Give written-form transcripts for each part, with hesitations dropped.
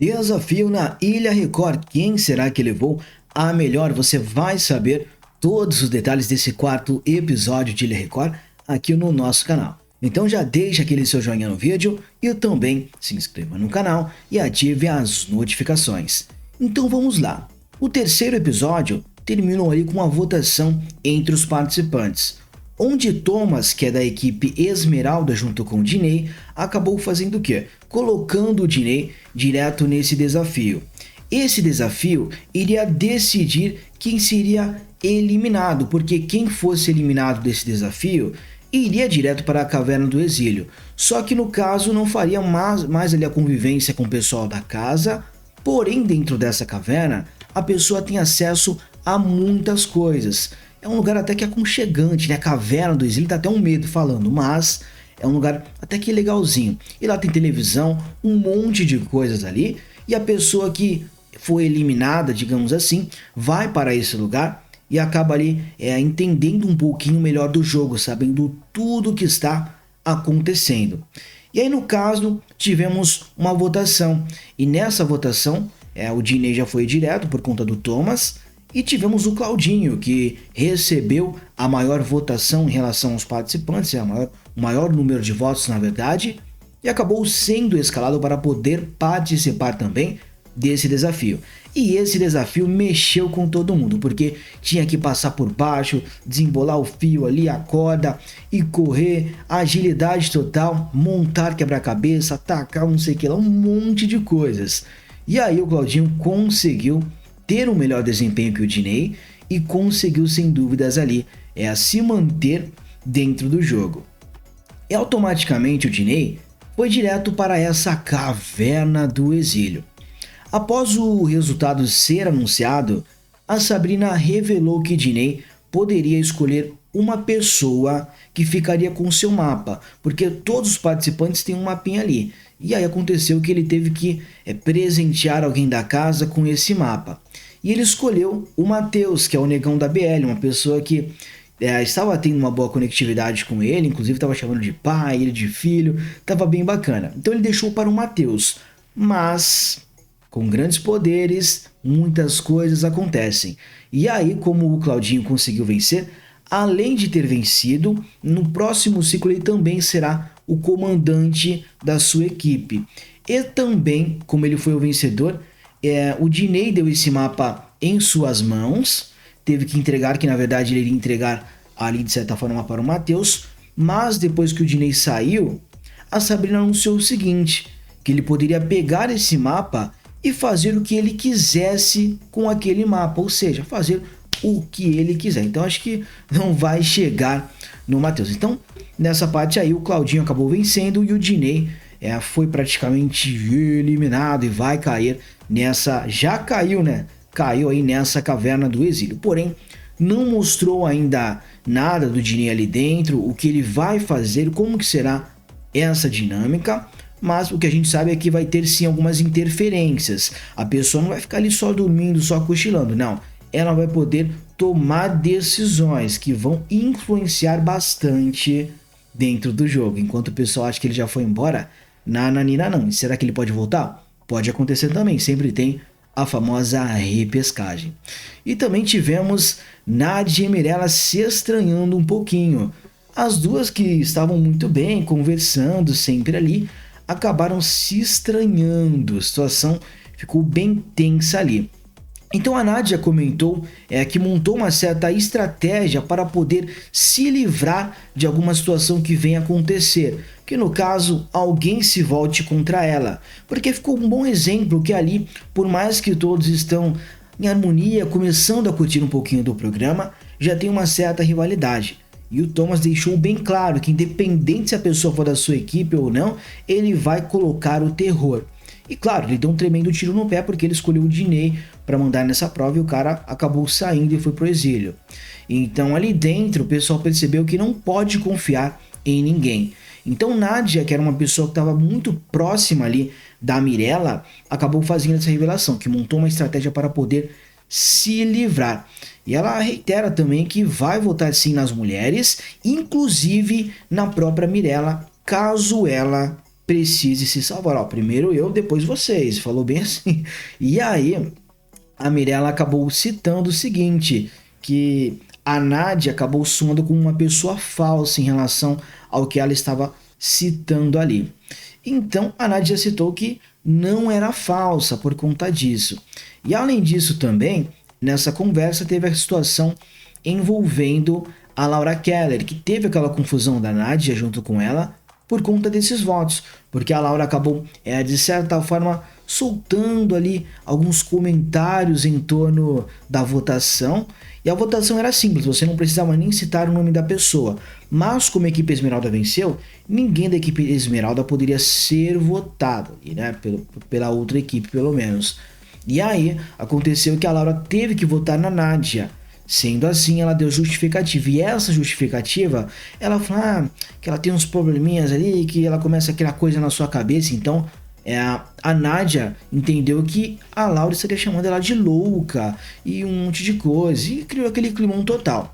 Desafio na Ilha Record. Quem será que levou a melhor? Você vai saber todos os detalhes desse quarto episódio de Ilha Record aqui no nosso canal. Então já deixa aquele seu joinha no vídeo e também se inscreva no canal e ative as notificações. Então vamos lá. O terceiro episódio terminou ali com uma votação entre os participantes, onde Thomas, que é da equipe Esmeralda junto com o Diney, acabou fazendo o quê? Colocando o Diney direto nesse desafio. Esse desafio iria decidir quem seria eliminado, porque quem fosse eliminado desse desafio iria direto para a Caverna do Exílio. Só que no caso não faria mais ali a convivência com o pessoal da casa, porém dentro dessa caverna a pessoa tem acesso a muitas coisas. É um lugar até que aconchegante, né? A Caverna do Exílio dá até um medo falando, mas é um lugar até que legalzinho. E lá tem televisão, um monte de coisas ali, e a pessoa que foi eliminada, digamos assim, vai para esse lugar e acaba ali entendendo um pouquinho melhor do jogo, sabendo tudo que está acontecendo. E aí no caso tivemos uma votação, e nessa votação o Diney já foi direto por conta do Thomas, e tivemos o Claudinho, que recebeu a maior votação em relação aos participantes, o maior número de votos na verdade, e acabou sendo escalado para poder participar também desse desafio. E esse desafio mexeu com todo mundo, porque tinha que passar por baixo, desembolar o fio ali, a corda e correr, agilidade total, montar quebra-cabeça, atacar não sei o que lá, um monte de coisas. E aí o Claudinho conseguiu ter um melhor desempenho que o Diney e conseguiu sem dúvidas ali se manter dentro do jogo. E automaticamente o Diney foi direto para essa Caverna do Exílio. Após o resultado ser anunciado, a Sabrina revelou que Diney poderia escolher uma pessoa que ficaria com seu mapa, porque todos os participantes têm um mapinha ali. E aí aconteceu que ele teve que presentear alguém da casa com esse mapa. E ele escolheu o Matheus, que é o negão da BL, uma pessoa que estava tendo uma boa conectividade com ele, inclusive estava chamando de pai, ele de filho, estava bem bacana. Então ele deixou para o Matheus, mas com grandes poderes, muitas coisas acontecem. E aí, como o Claudinho conseguiu vencer, além de ter vencido, no próximo ciclo ele também será o comandante da sua equipe. E também, como ele foi o vencedor, o Diney deu esse mapa em suas mãos, teve que entregar, que na verdade ele iria entregar ali de certa forma para o Matheus, mas depois que o Diney saiu, a Sabrina anunciou o seguinte, que ele poderia pegar esse mapa e fazer o que ele quisesse com aquele mapa, ou seja, fazer o que ele quiser. Então acho que não vai chegar no Matheus. Então nessa parte aí o Claudinho acabou vencendo e o Diney foi praticamente eliminado e vai cair nessa, já caiu, né? Caiu aí nessa Caverna do Exílio. Porém, não mostrou ainda nada do Diney ali dentro, o que ele vai fazer, como que será essa dinâmica. Mas o que a gente sabe é que vai ter sim algumas interferências. A pessoa não vai ficar ali só dormindo, só cochilando, não. Ela vai poder tomar decisões que vão influenciar bastante dentro do jogo. Enquanto o pessoal acha que ele já foi embora, nananina não. E será que ele pode voltar? Pode acontecer também, sempre tem a famosa repescagem. E também tivemos Nadia e Mirella se estranhando um pouquinho. As duas que estavam muito bem, conversando sempre ali, acabaram se estranhando, a situação ficou bem tensa ali. Então a Nadia comentou que montou uma certa estratégia para poder se livrar de alguma situação que venha acontecer, que no caso alguém se volte contra ela, porque ficou um bom exemplo que ali, por mais que todos estão em harmonia, começando a curtir um pouquinho do programa, já tem uma certa rivalidade. E o Thomas deixou bem claro que independente se a pessoa for da sua equipe ou não, ele vai colocar o terror. E claro, ele deu um tremendo tiro no pé porque ele escolheu o Diney para mandar nessa prova e o cara acabou saindo e foi pro exílio. Então ali dentro o pessoal percebeu que não pode confiar em ninguém. Então Nadia, que era uma pessoa que estava muito próxima ali da Mirella, acabou fazendo essa revelação, que montou uma estratégia para poder se livrar. E ela reitera também que vai votar sim nas mulheres, inclusive na própria Mirella, caso ela precise se salvar. Ó, primeiro eu, depois vocês. Falou bem assim. E aí, a Mirella acabou citando o seguinte, que a Nádia acabou soando como uma pessoa falsa em relação ao que ela estava citando ali. Então, a Nádia citou que não era falsa por conta disso. E além disso também, nessa conversa teve a situação envolvendo a Laura Keller, que teve aquela confusão da Nádia junto com ela por conta desses votos, porque a Laura acabou, de certa forma, soltando ali alguns comentários em torno da votação, e a votação era simples, você não precisava nem citar o nome da pessoa, mas como a equipe Esmeralda venceu, ninguém da equipe Esmeralda poderia ser votado, né, pela outra equipe pelo menos. E aí aconteceu que a Laura teve que votar na Nádia. Sendo assim, ela deu justificativa. E essa justificativa, ela fala que ela tem uns probleminhas ali, que ela começa a criar coisa na sua cabeça. Então, a Nádia entendeu que a Laura estaria chamando ela de louca e um monte de coisa. E criou aquele climão total.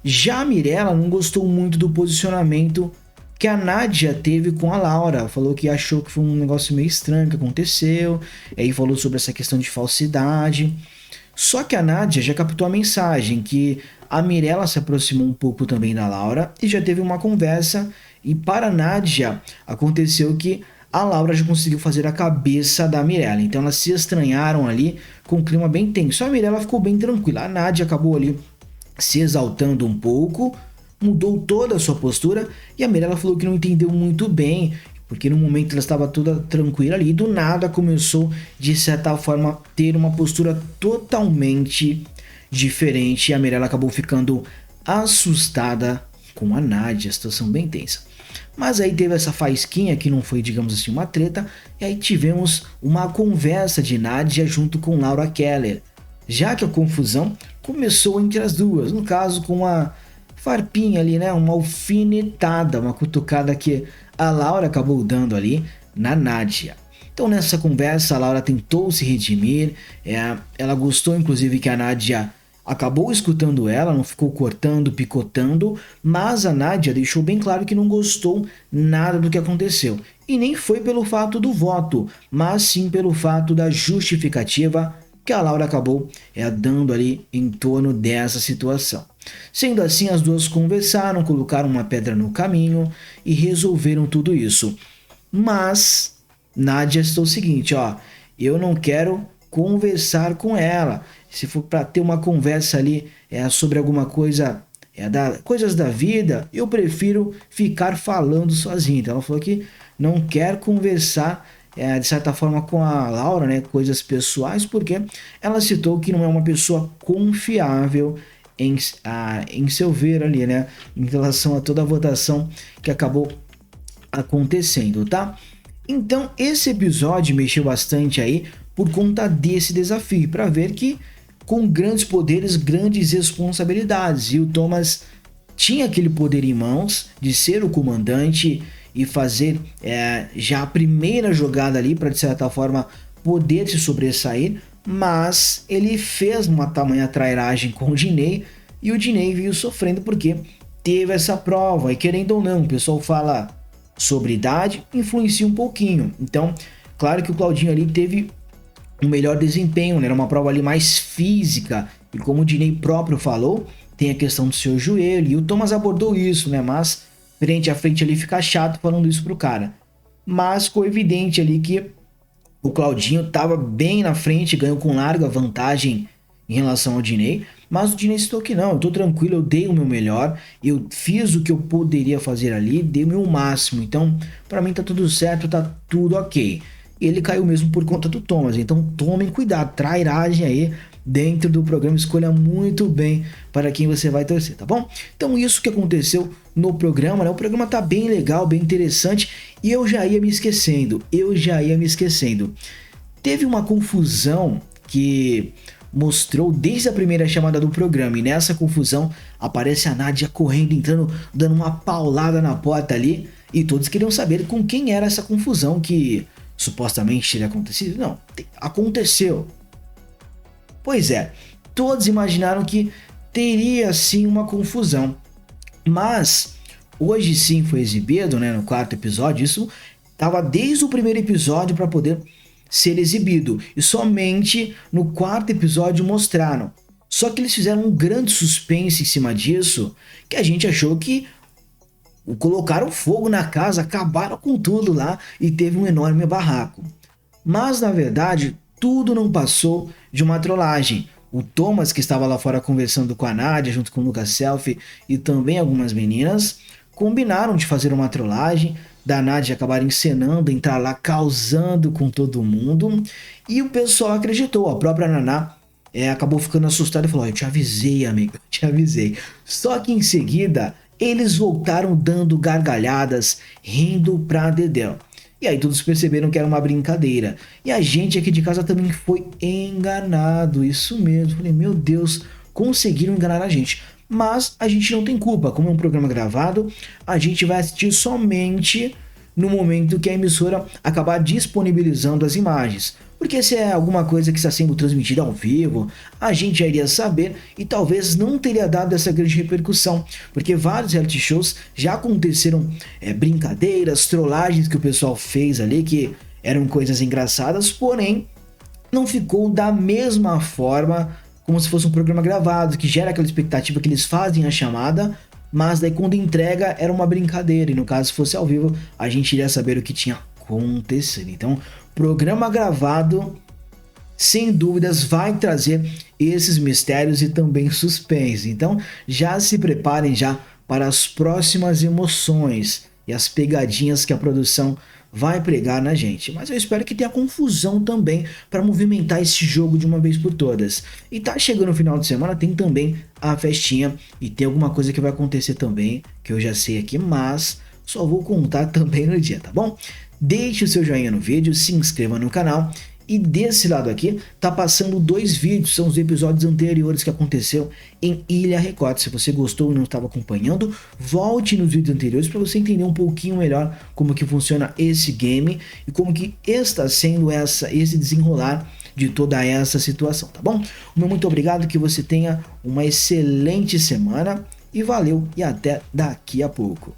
Já a Mirella não gostou muito do posicionamento que a Nádia teve com a Laura. Falou que achou que foi um negócio meio estranho que aconteceu. Aí falou sobre essa questão de falsidade. Só que a Nádia já captou a mensagem, que a Mirella se aproximou um pouco também da Laura e já teve uma conversa, e para a Nádia aconteceu que a Laura já conseguiu fazer a cabeça da Mirella, então elas se estranharam ali com um clima bem tenso. A Mirella ficou bem tranquila, a Nádia acabou ali se exaltando um pouco, mudou toda a sua postura, e a Mirella falou que não entendeu muito bem, porque no momento ela estava toda tranquila ali, e do nada começou, de certa forma, ter uma postura totalmente diferente, e a Mirella acabou ficando assustada com a Nádia, situação bem tensa. Mas aí teve essa faísquinha, que não foi, digamos assim, uma treta, e aí tivemos uma conversa de Nádia junto com Laura Keller, já que a confusão começou entre as duas, no caso com uma farpinha ali, né, uma alfinetada, uma cutucada que a Laura acabou dando ali na Nádia. Então nessa conversa a Laura tentou se redimir, ela gostou inclusive que a Nádia acabou escutando ela, não ficou cortando, picotando, mas a Nádia deixou bem claro que não gostou nada do que aconteceu. E nem foi pelo fato do voto, mas sim pelo fato da justificativa que a Laura acabou dando ali em torno dessa situação. Sendo assim, as duas conversaram, colocaram uma pedra no caminho e resolveram tudo isso. Mas Nádia citou o seguinte, eu não quero conversar com ela. Se for para ter uma conversa ali sobre alguma coisa, coisas da vida, eu prefiro ficar falando sozinha. Então ela falou que não quer conversar de certa forma com a Laura, né, coisas pessoais, porque ela citou que não é uma pessoa confiável em seu ver ali, né, em relação a toda a votação que acabou acontecendo, tá? Então esse episódio mexeu bastante aí por conta desse desafio, para ver que com grandes poderes, grandes responsabilidades, e o Thomas tinha aquele poder em mãos de ser o comandante e fazer já a primeira jogada ali para de certa forma poder se sobressair, mas ele fez uma tamanha trairagem com o Diney, e o Diney veio sofrendo porque teve essa prova, e querendo ou não, o pessoal fala sobre idade, influencia um pouquinho. Então, claro que o Claudinho ali teve um melhor desempenho, né? Era uma prova ali mais física, e como o Diney próprio falou, tem a questão do seu joelho, e o Thomas abordou isso, né? Mas frente a frente ali fica chato falando isso pro cara. Mas ficou evidente ali que o Claudinho estava bem na frente, ganhou com larga vantagem em relação ao Diney, mas o Diney citou que não, eu tô tranquilo, eu dei o meu melhor, eu fiz o que eu poderia fazer ali, dei o meu máximo, então para mim tá tudo certo, tá tudo ok. Ele caiu mesmo por conta do Thomas, então tomem cuidado, trairagem aí dentro do programa, escolha muito bem para quem você vai torcer, tá bom? Então isso que aconteceu no programa, né? O programa tá bem legal, bem interessante, e eu já ia me esquecendo. Teve uma confusão que mostrou desde a primeira chamada do programa, e nessa confusão aparece a Nádia correndo, entrando, dando uma paulada na porta ali, e todos queriam saber com quem era essa confusão que supostamente teria acontecido. Não, aconteceu. Pois é, todos imaginaram que teria sim uma confusão, mas hoje sim foi exibido, né, no quarto episódio, isso Tava desde o primeiro episódio para poder ser exibido. E somente no quarto episódio mostraram. Só que eles fizeram um grande suspense em cima disso, que a gente achou que colocaram fogo na casa, acabaram com tudo lá e teve um enorme barraco. Mas na verdade, tudo não passou de uma trollagem. O Thomas, que estava lá fora conversando com a Nadia, junto com o Lucas Selfie e também algumas meninas, combinaram de fazer uma trollagem, da Nadia acabar encenando, entrar lá causando com todo mundo, e o pessoal acreditou. A própria Naná acabou ficando assustada e falou: eu te avisei, amiga, eu te avisei. Só que em seguida, eles voltaram dando gargalhadas, rindo pra dedéu. E aí todos perceberam que era uma brincadeira. E a gente aqui de casa também foi enganado, isso mesmo. Falei, meu Deus, conseguiram enganar a gente. Mas a gente não tem culpa, como é um programa gravado, a gente vai assistir somente no momento que a emissora acabar disponibilizando as imagens. Porque se é alguma coisa que está sendo transmitida ao vivo, a gente já iria saber e talvez não teria dado essa grande repercussão. Porque vários reality shows já aconteceram brincadeiras, trollagens que o pessoal fez ali, que eram coisas engraçadas, porém não ficou da mesma forma como se fosse um programa gravado, que gera aquela expectativa que eles fazem a chamada, mas daí quando entrega era uma brincadeira, e no caso se fosse ao vivo, a gente iria saber o que tinha acontecido. Então, programa gravado, sem dúvidas, vai trazer esses mistérios e também suspense. Então, já se preparem já para as próximas emoções e as pegadinhas que a produção vai pregar na gente. Mas eu espero que tenha confusão também para movimentar esse jogo de uma vez por todas. E tá chegando o final de semana, tem também a festinha e tem alguma coisa que vai acontecer também, que eu já sei aqui, mas só vou contar também no dia, tá bom? Deixe o seu joinha no vídeo, se inscreva no canal. E desse lado aqui, tá passando 2 vídeos, são os episódios anteriores que aconteceu em Ilha Record. Se você gostou e não estava acompanhando, volte nos vídeos anteriores para você entender um pouquinho melhor como que funciona esse game e como que está sendo esse desenrolar de toda essa situação, tá bom? Meu muito obrigado, que você tenha uma excelente semana e valeu, e até daqui a pouco.